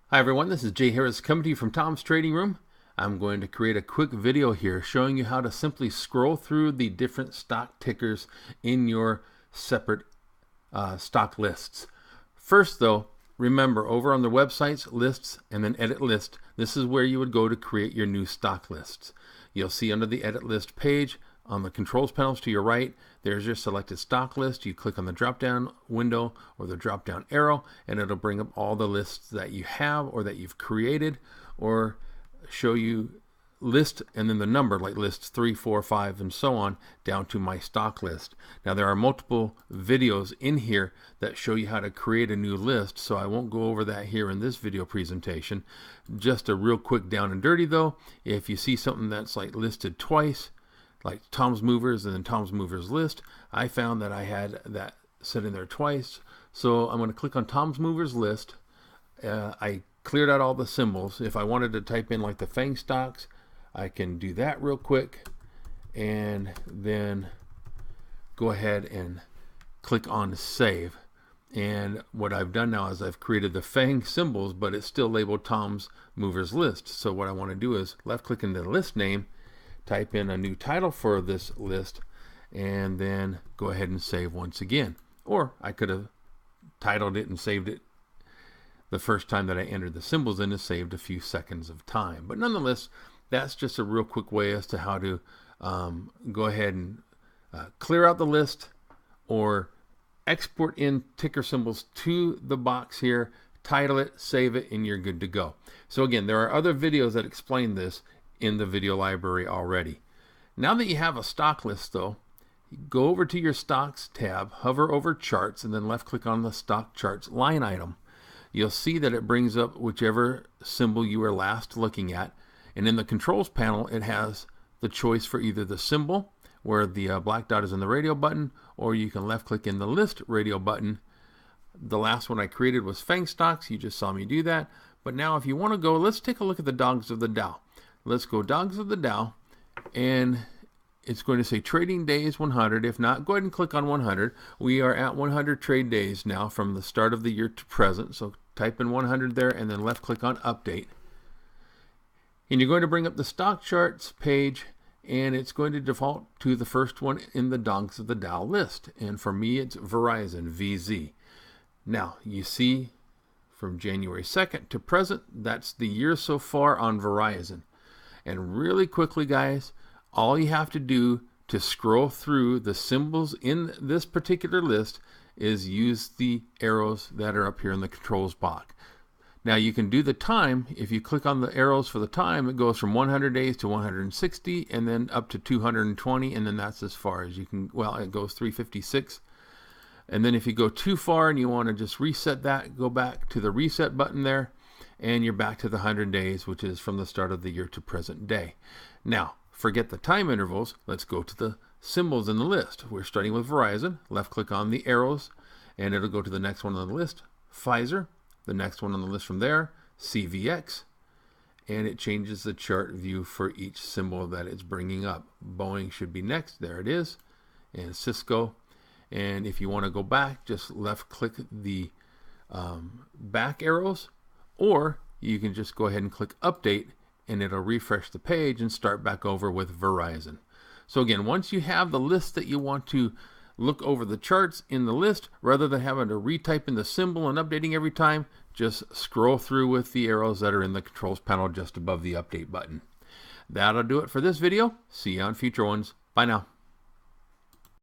Hi everyone, this is Jay Harris coming to you from Tom's Trading Room. I'm going to create a quick video here showing you how to simply scroll through the different stock tickers in your separate stock lists. First though, remember over on the websites, lists, and then edit list, this is where you would go to create your new stock lists. You'll see under the edit list page on the controls panels to your right, there's your selected stock list. You click on the drop down window or the drop down arrow and it'll bring up all the lists that you have or that you've created, or show you list and then the number like lists 3, 4, 5 and so on down to my stock list. Now there are multiple videos in here that show you how to create a new list, so I won't go over that here in this video presentation. Just a real quick down and dirty though, if you see something that's like listed twice, like Tom's Movers and then Tom's Movers list, I found that I had that set in there twice. So I'm going to click on Tom's Movers list. I cleared out all the symbols. If I wanted to type in like the FANG stocks, I can do that real quick and then go ahead and click on save. And what I've done now is I've created the FANG symbols, but it's still labeled Tom's Movers list. So what I want to do is left click into the list name, type in a new title for this list, and then go ahead and save once again. Or I could have titled it and saved it the first time that I entered the symbols in, and saved a few seconds of time. But nonetheless, that's just a real quick way as to how to go ahead and clear out the list or export in ticker symbols to the box here, title it, save it, and you're good to go. So again, there are other videos that explain this in the video library already. Now that you have a stock list though, go over to your stocks tab, hover over charts, and then left click on the stock charts line item. You'll see that it brings up whichever symbol you were last looking at, and in the controls panel it has the choice for either the symbol where the black dot is in the radio button, or you can left click in the list radio button. The last one I created was FANG stocks. You just saw me do that. But now if you want to go, let's take a look at the dogs of the Dow. Let's go dogs of the Dow, and it's going to say trading days 100. If not, go ahead and click on 100. We are at 100 trade days now from the start of the year to present. So type in 100 there and then left click on update. And you're going to bring up the stock charts page, and it's going to default to the first one in the dogs of the Dow list. And for me, it's Verizon, VZ. Now you see from January 2nd to present, that's the year so far on Verizon. And really quickly, guys, all you have to do to scroll through the symbols in this particular list is use the arrows that are up here in the controls box. Now you can do the time. If you click on the arrows for the time, it goes from 100 days to 160 and then up to 220, and then that's as far as you can. Well, it goes 356. And then if you go too far and you want to just reset that, go back to the reset button there, and you're back to the 100 days, which is from the start of the year to present day. Now, forget the time intervals. Let's go to the symbols in the list. We're starting with Verizon. Left click on the arrows, and it'll go to the next one on the list. Pfizer, the next one on the list from there, CVX, and it changes the chart view for each symbol that it's bringing up. Boeing should be next. There it is. And Cisco. And if you want to go back, just left click the back arrows, or you can just go ahead and click update and it'll refresh the page and start back over with Verizon. So again, once you have the list that you want to look over the charts in the list, rather than having to retype in the symbol and updating every time, just scroll through with the arrows that are in the controls panel just above the update button. That'll do it for this video. See you on future ones. Bye now.